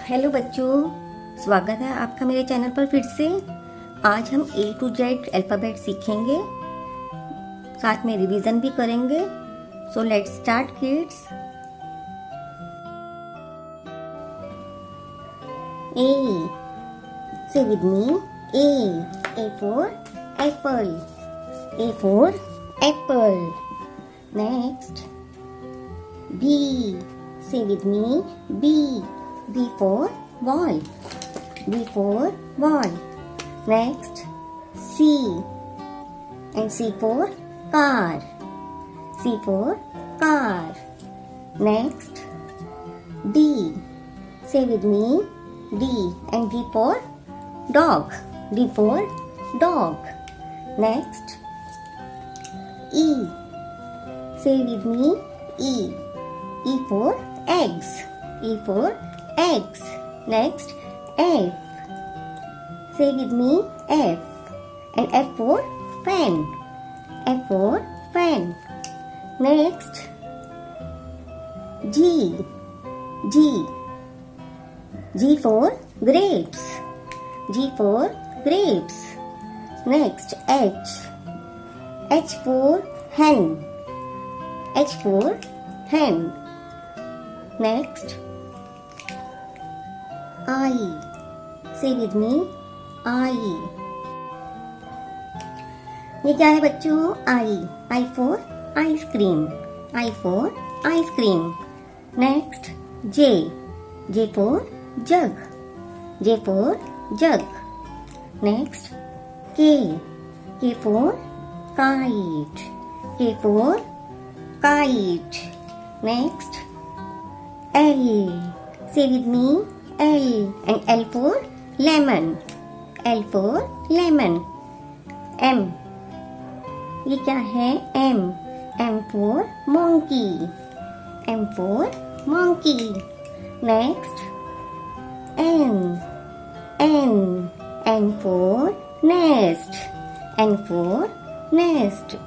Hello बच्चों, स्वागत है आपका मेरे चैनल पर फिर से। आज हम A to Z अल्फ़ाबेट सीखेंगे, साथ में रिवीजन भी करेंगे। So let's start kids. A, say with me, A for apple, A for apple. Next, B, say with me, B for ball, B for ball. Next, C, and C for car, C for car. Next, D, say with me, D, and D for dog, D for dog. Next, E, say with me, E for eggs, E for eggs. Next, F, say with me, F, and F for fan, F for fan. Next, G for grapes, G for grapes. Next, H for hen, H for hen. Next, I, say with me, I. ये क्या है बच्चों? I for ice cream, I for ice cream. Next, J for jug, J for jug. Next, K for kite, K for kite. Next, L, say with me, L, and L for lemon, L for lemon. M, ये क्या है? M for monkey, M for monkey. Next, N for nest, N for nest.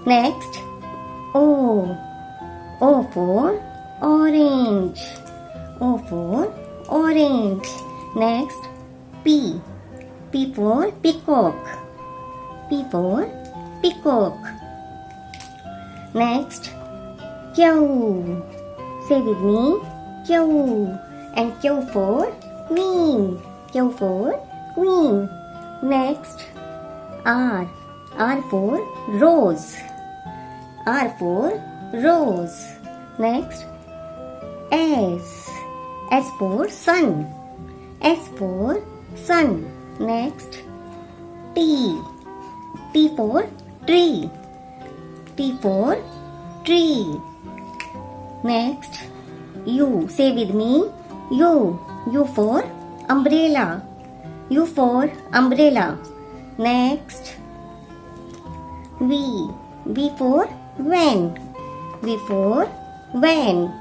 Next, O for orange, O for orange. Next, P for peacock, P for peacock. Next, Q, say with me, Q, and Q for queen, Q for queen. Next, R for rose, R for rose. Next, S for sun, S for sun. Next, T for tree, T for tree. Next, U, say with me, U for umbrella, U for umbrella. Next, V for van, V for van.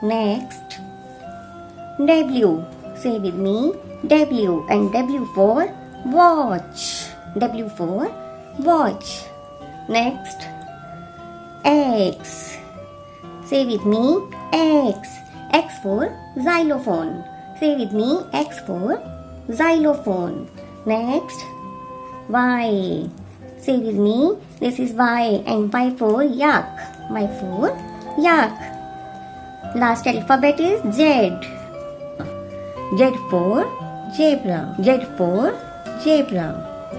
Next, W, say with me, W, and W for watch, W for watch. Next, X, say with me, X for xylophone, say with me, X for xylophone. Next, Y, say with me, this is Y, and Y for yak, Y for yak. Last alphabet is Z for zebra, Z for zebra.